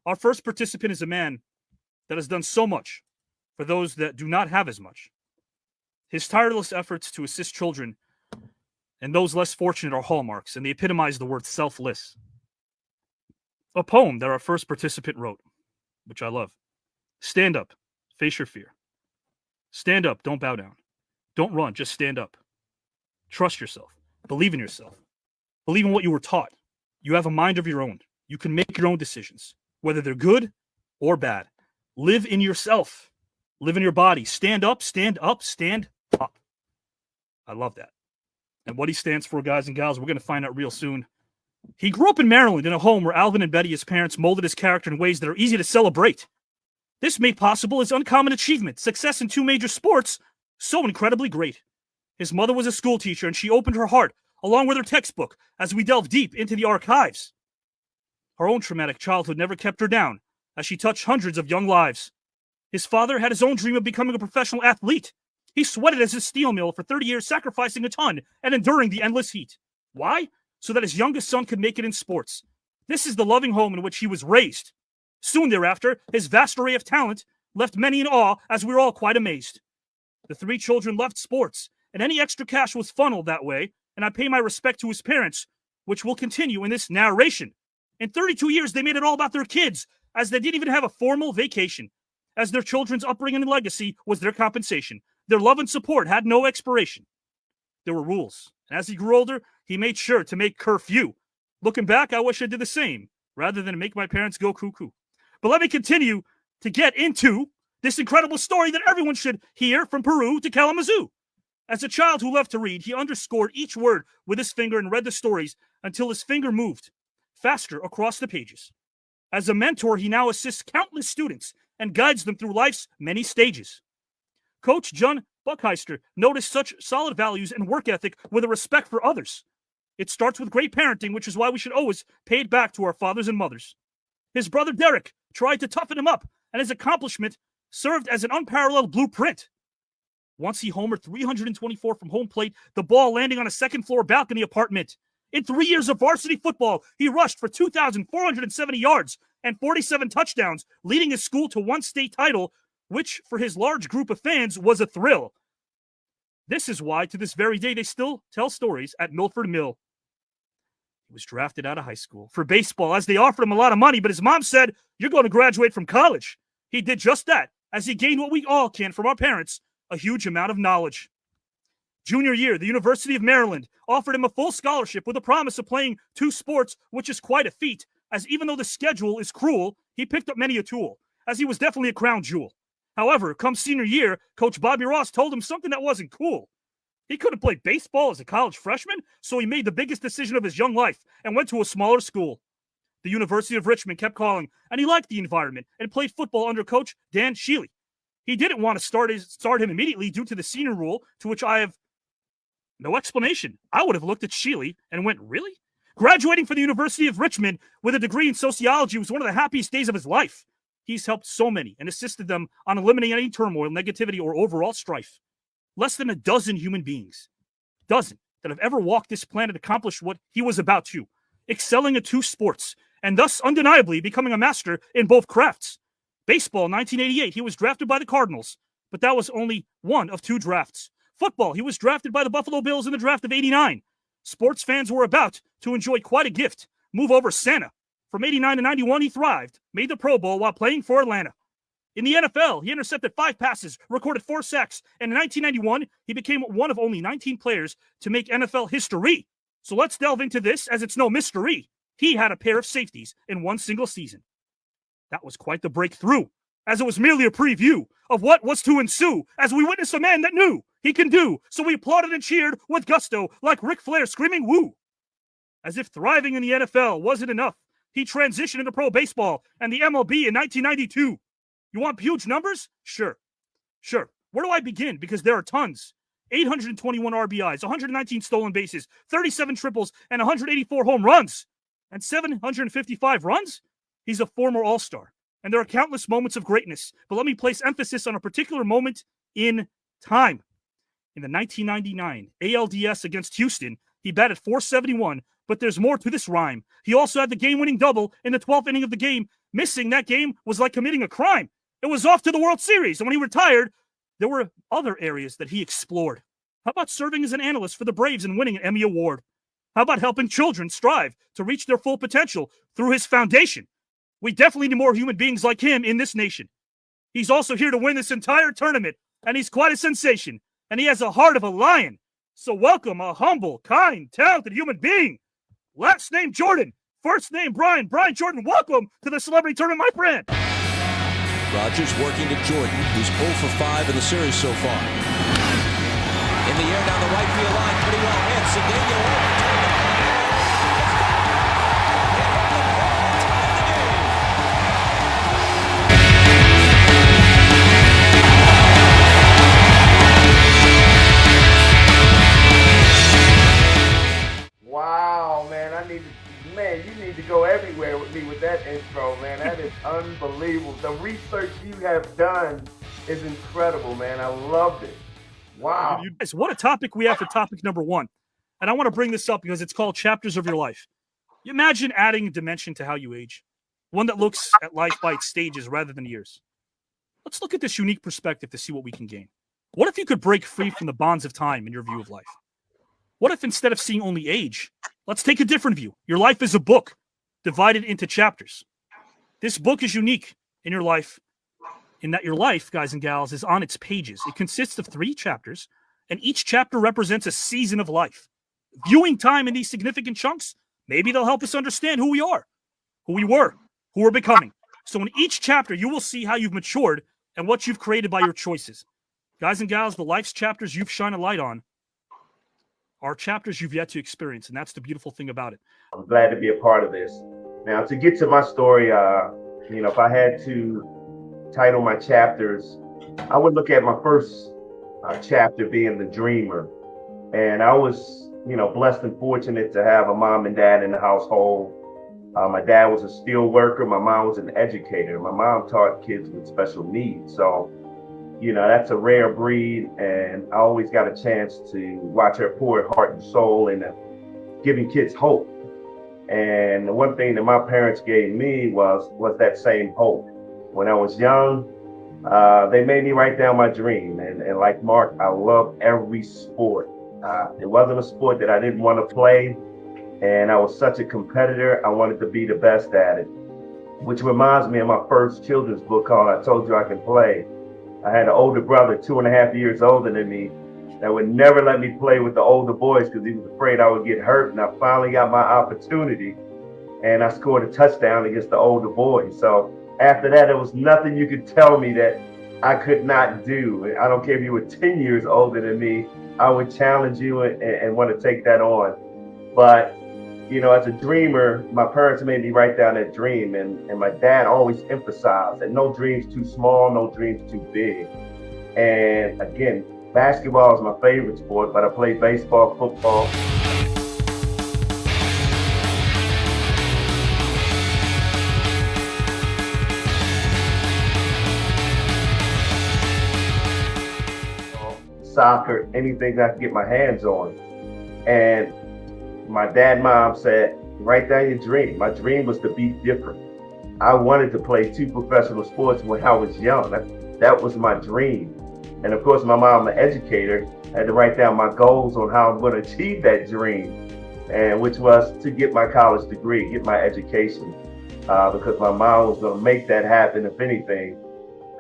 Our first participant is a man that has done so much for those that do not have as much. His tireless efforts to assist children and those less fortunate are hallmarks, and they epitomize the word selfless. A poem that our first participant wrote, which I love. Stand up, face your fear. Stand up, don't bow down. Don't run, just stand up. Trust yourself. Believe in yourself. Believe in what you were taught. You have a mind of your own. You can make your own decisions, whether they're good or bad. Live in yourself. Live in your body. Stand up, stand up, stand up. I love that. And what he stands for, guys and gals, we're going to find out real soon. He grew up in Maryland in a home where Alvin and Betty, his parents, molded his character in ways that are easy to celebrate. This made possible his uncommon achievement, success in 2 major sports, so incredibly great. His mother was a school teacher, and she opened her heart, along with her textbook, as we delve deep into the archives. Her own traumatic childhood never kept her down, as she touched hundreds of young lives. His father had his own dream of becoming a professional athlete. He sweated as a steel mill for 30 years, sacrificing a ton and enduring the endless heat. Why? So that his youngest son could make it in sports. This is the loving home in which he was raised. Soon thereafter, his vast array of talent left many in awe, as we were all quite amazed. The 3 children loved sports, and any extra cash was funneled that way, and I pay my respect to his parents, which will continue in this narration. In 32 years, they made it all about their kids, as they didn't even have a formal vacation, as their children's upbringing and legacy was their compensation. Their love and support had no expiration. There were rules, and as he grew older, he made sure to make curfew. Looking back, I wish I did the same, rather than make my parents go cuckoo. But let me continue to get into this incredible story that everyone should hear from Peru to Kalamazoo. As a child who loved to read, he underscored each word with his finger and read the stories until his finger moved faster across the pages. As a mentor, he now assists countless students and guides them through life's many stages. Coach John Buckheister noticed such solid values and work ethic with a respect for others. It starts with great parenting, which is why we should always pay it back to our fathers and mothers. His brother Derek tried to toughen him up, and his accomplishment served as an unparalleled blueprint. Once he homered 324 from home plate, the ball landing on a second-floor balcony apartment. In 3 years of varsity football, he rushed for 2,470 yards and 47 touchdowns, leading his school to 1 state title, which, for his large group of fans, was a thrill. This is why, to this very day, they still tell stories at Milford Mill. He was drafted out of high school for baseball, as they offered him a lot of money, but his mom said, "You're going to graduate from college." He did just that, as he gained what we all can from our parents, a huge amount of knowledge. Junior year, the University of Maryland offered him a full scholarship with a promise of playing 2 sports, which is quite a feat, as even though the schedule is cruel, he picked up many a tool, as he was definitely a crown jewel. However, come senior year, Coach Bobby Ross told him something that wasn't cool. He couldn't play baseball as a college freshman, so he made the biggest decision of his young life and went to a smaller school. The University of Richmond kept calling, and he liked the environment and played football under Coach Dan Shealy. He didn't want to start him immediately due to the senior rule, to which I have no explanation. I would have looked at Shealy and went, "Really?" Graduating from the University of Richmond with a degree in sociology was one of the happiest days of his life. He's helped so many and assisted them on eliminating any turmoil, negativity, or overall strife. Less than a dozen human beings, that have ever walked this planet accomplished what he was about to, excelling at 2 sports, and thus undeniably becoming a master in both crafts. Baseball, 1988, he was drafted by the Cardinals, but that was only one of 2 drafts. Football, he was drafted by the Buffalo Bills in the draft of 89. Sports fans were about to enjoy quite a gift. Move over Santa. From 89 to 91, he thrived, made the Pro Bowl while playing for Atlanta. In the NFL, he intercepted 5 passes, recorded 4 sacks, and in 1991, he became one of only 19 players to make NFL history. So let's delve into this, as it's no mystery. He had a pair of safeties in 1 single season. That was quite the breakthrough, as it was merely a preview of what was to ensue, as we witnessed a man that knew he can do, so we applauded and cheered with gusto, like Ric Flair screaming woo. As if thriving in the NFL wasn't enough, he transitioned into pro baseball and the MLB in 1992. You want huge numbers? Sure. Where do I begin? Because there are tons. 821 RBIs, 119 stolen bases, 37 triples, and 184 home runs. And 755 runs? He's a former All-Star. And there are countless moments of greatness. But let me place emphasis on a particular moment in time. In the 1999 ALDS against Houston, he batted .471 But there's more to this rhyme. He also had the game-winning double in the 12th inning of the game. Missing that game was like committing a crime. It was off to the World Series, and when he retired, there were other areas that he explored. How about serving as an analyst for the Braves and winning an Emmy Award? How about helping children strive to reach their full potential through his foundation? We definitely need more human beings like him in this nation. He's also here to win this entire tournament, and he's quite a sensation, and he has a heart of a lion. So welcome a humble, kind, talented human being. Last name Jordan, first name Brian. Brian Jordan, welcome to the celebrity tournament, my friend. Rogers working to Jordan, who's 0 for 5 in the series so far. In the air down the right field line, pretty well hit. Cedeno Wow, man, you need to go everywhere with me with that intro, man. That is unbelievable. The research you have done is incredible, man. I loved it. Wow. Guys, what a topic we have for topic number 1. And I want to bring this up because it's called Chapters of Your Life. You imagine adding a dimension to how you age, one that looks at life by its stages rather than years. Let's look at this unique perspective to see what we can gain. What if you could break free from the bonds of time in your view of life? What if instead of seeing only age, let's take a different view. Your life is a book divided into chapters. This book is unique in your life in that your life, guys and gals, is on its pages. It consists of 3 chapters, and each chapter represents a season of life. Viewing time in these significant chunks, maybe they'll help us understand who we are, who we were, who we're becoming. So in each chapter, you will see how you've matured and what you've created by your choices. Guys and gals, the life's chapters you've shined a light on are chapters you've yet to experience, and that's the beautiful thing about it. I'm glad to be a part of this. Now, to get to my story, if I had to title my chapters, I would look at my first chapter being the dreamer. And I was, blessed and fortunate to have a mom and dad in the household. My dad was a steel worker. My mom was an educator. My mom taught kids with special needs. So, that's a rare breed. And I always got a chance to watch her pour her heart and soul into giving kids hope. And the one thing that my parents gave me was that same hope. When I was young, they made me write down my dream. And like Mark, I love every sport. It wasn't a sport that I didn't want to play. And I was such a competitor. I wanted to be the best at it, which reminds me of my first children's book called I Told You I Can Play. I had an older brother, 2.5 years older than me, that would never let me play with the older boys because he was afraid I would get hurt. And I finally got my opportunity and I scored a touchdown against the older boys. So after that, there was nothing you could tell me that I could not do. I don't care if you were 10 years older than me, I would challenge you and want to take that on. But, as a dreamer, my parents made me write down that dream. And my dad always emphasized that no dream's too small, no dream's too big. And again, basketball is my favorite sport, but I played baseball, football. Soccer, anything I could get my hands on. And my dad and mom said, write down your dream. My dream was to be different. I wanted to play 2 professional sports when I was young. That was my dream. And of course, my mom, an educator, had to write down my goals on how I'm going to achieve that dream, and which was to get my college degree, get my education, because my mom was going to make that happen, if anything.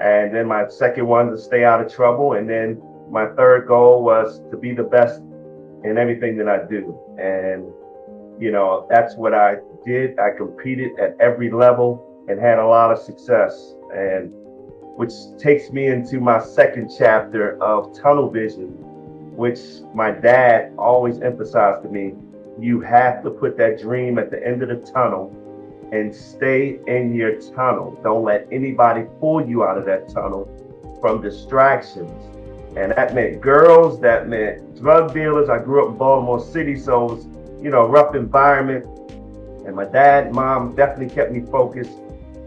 And then my second one, to stay out of trouble. And then my third goal was to be the best in everything that I do. And, that's what I did. I competed at every level and had a lot of success, and which takes me into my second chapter of tunnel vision, which my dad always emphasized to me. You have to put that dream at the end of the tunnel and stay in your tunnel. Don't let anybody pull you out of that tunnel from distractions. And that meant girls, that meant drug dealers. I grew up in Baltimore City, so it was, rough environment. And my dad and mom definitely kept me focused,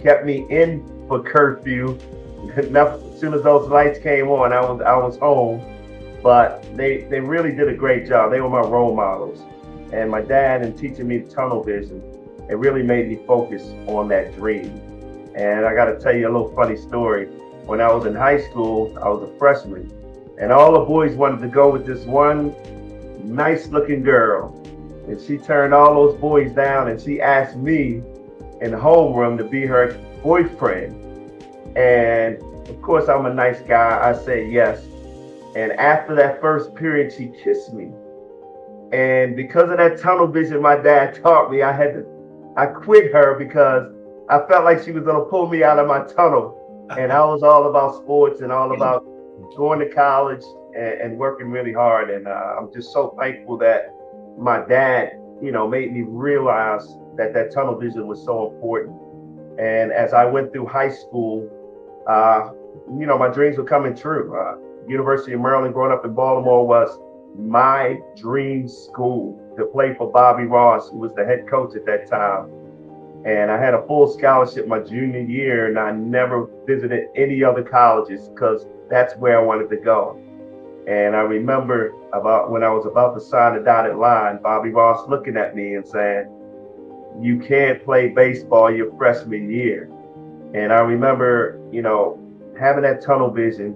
kept me in for curfew. As soon as those lights came on, I was home. But they really did a great job. They were my role models. And my dad, in teaching me tunnel vision, it really made me focus on that dream. And I got to tell you a little funny story. When I was in high school, I was a freshman, and all the boys wanted to go with this one nice looking girl. And she turned all those boys down, and she asked me in the homeroom to be her boyfriend. And of course, I'm a nice guy. I said yes. And after that first period, she kissed me. And because of that tunnel vision my dad taught me, I quit her because I felt like she was going to pull me out of my tunnel. And I was all about sports and all about going to college and working really hard. And I'm just so thankful that my dad, made me realize that that tunnel vision was so important. And as I went through high school, my dreams were coming true. University of Maryland, growing up in Baltimore, was my dream school to play for Bobby Ross, who was the head coach at that time. And I had a full scholarship my junior year, and I never visited any other colleges because that's where I wanted to go. And I remember about when I was about to sign the dotted line, Bobby Ross looking at me and saying, "You can't play baseball your freshman year." And I remember, having that tunnel vision,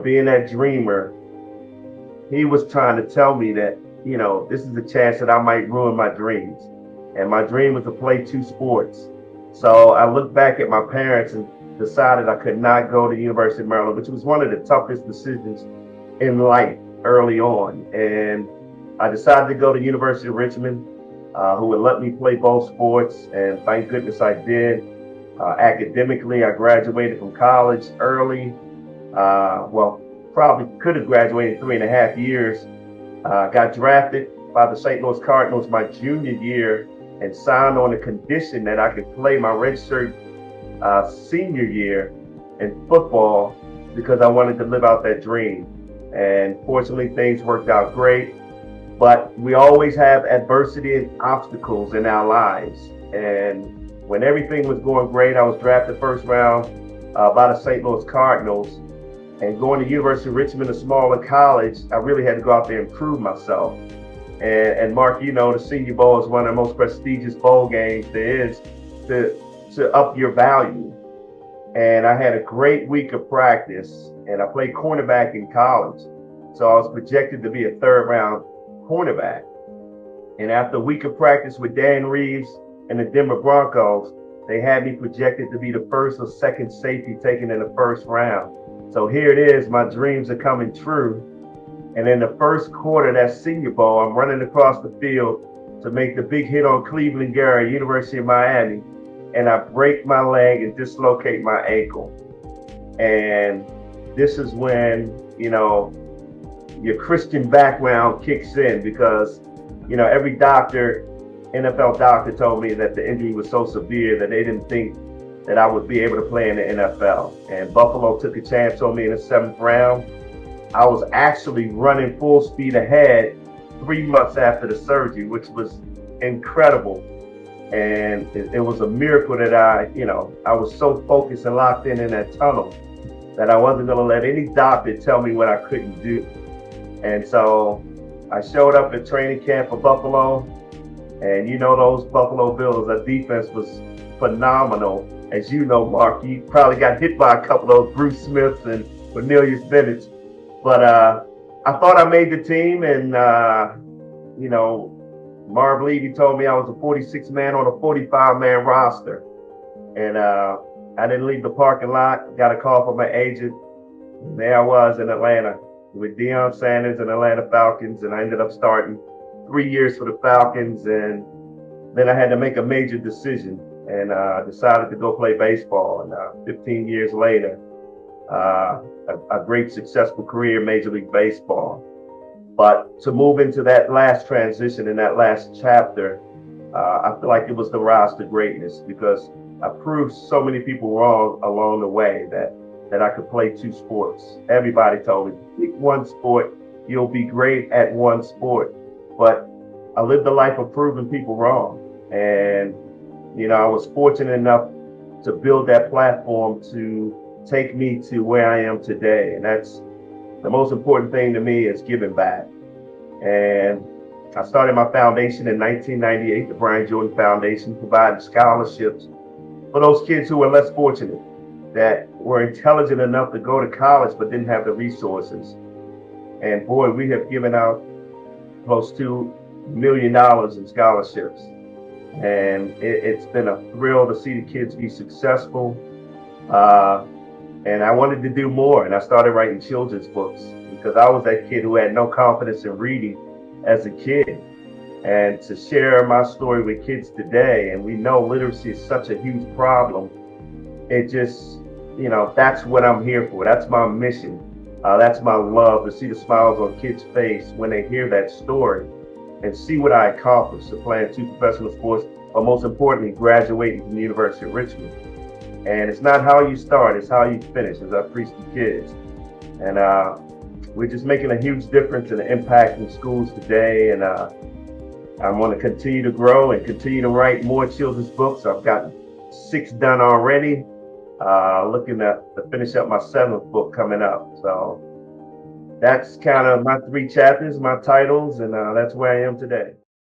being that dreamer. He was trying to tell me that, this is a chance that I might ruin my dreams. And my dream was to play two sports. So I looked back at my parents and decided I could not go to the University of Maryland, which was one of the toughest decisions in life early on. And I decided to go to University of Richmond, who would let me play both sports. And thank goodness I did. Academically, I graduated from college early. Probably could have graduated 3.5 years. Got drafted by the St. Louis Cardinals my junior year and signed on the condition that I could play my redshirt senior year in football because I wanted to live out that dream. And fortunately, things worked out great. But we always have adversity and obstacles in our lives. And when everything was going great, I was drafted first round by the St. Louis Cardinals. And going to University of Richmond, a smaller college, I really had to go out there and prove myself. And Mark, the Senior Bowl is one of the most prestigious bowl games there is to up your value. And I had a great week of practice, and I played cornerback in college. So I was projected to be a third-round cornerback. And after a week of practice with Dan Reeves and the Denver Broncos, they had me projected to be the first or second safety taken in the first round. So here it is, my dreams are coming true. And in the first quarter of that Senior Bowl, I'm running across the field to make the big hit on Cleveland Gary, University of Miami. And I break my leg and dislocate my ankle. And this is when, your Christian background kicks in because, every NFL doctor told me that the injury was so severe that they didn't think that I would be able to play in the NFL. And Buffalo took a chance on me in the 7th round. I was actually running full speed ahead 3 months after the surgery, which was incredible. And it was a miracle that I was so focused and locked in that tunnel that I wasn't going to let any doctor tell me what I couldn't do. And so I showed up at training camp for Buffalo. And those Buffalo Bills, that defense was phenomenal. As you know, Mark, you probably got hit by a couple of Bruce Smiths and Cornelius Bennett. But I thought I made the team, and Marv Levy told me I was a 46-man on a 45-man roster. And I didn't leave the parking lot, got a call from my agent. And there I was in Atlanta with Deion Sanders and Atlanta Falcons, and I ended up starting 3 years for the Falcons. And then I had to make a major decision and decided to go play baseball. And 15 years later, a great successful career in Major League Baseball. But to move into that last transition in that last chapter, I feel like it was the rise to greatness because I proved so many people wrong along the way that I could play two sports. Everybody told me, pick one sport, you'll be great at one sport. But I lived a life of proving people wrong. And, I was fortunate enough to build that platform to take me to where I am today. And that's the most important thing to me is giving back. And I started my foundation in 1998, the Brian Jordan Foundation, providing scholarships for those kids who were less fortunate, that were intelligent enough to go to college but didn't have the resources. And boy, we have given out close to $1 million in scholarships. And it's been a thrill to see the kids be successful. And I wanted to do more, and I started writing children's books because I was that kid who had no confidence in reading as a kid. And to share my story with kids today, and we know literacy is such a huge problem, it just, that's what I'm here for. That's my mission. That's my love, to see the smiles on kids' face when they hear that story and see what I accomplished, playing 2 professional sports, but most importantly, graduating from the University of Richmond. And it's not how you start, it's how you finish, as I preach to kids. And we're just making a huge difference and an impact in schools today. And I want to continue to grow and continue to write more children's books. I've got 6 done already. Looking to finish up my 7th book coming up. So that's kind of my 3 chapters, my titles, and that's where I am today.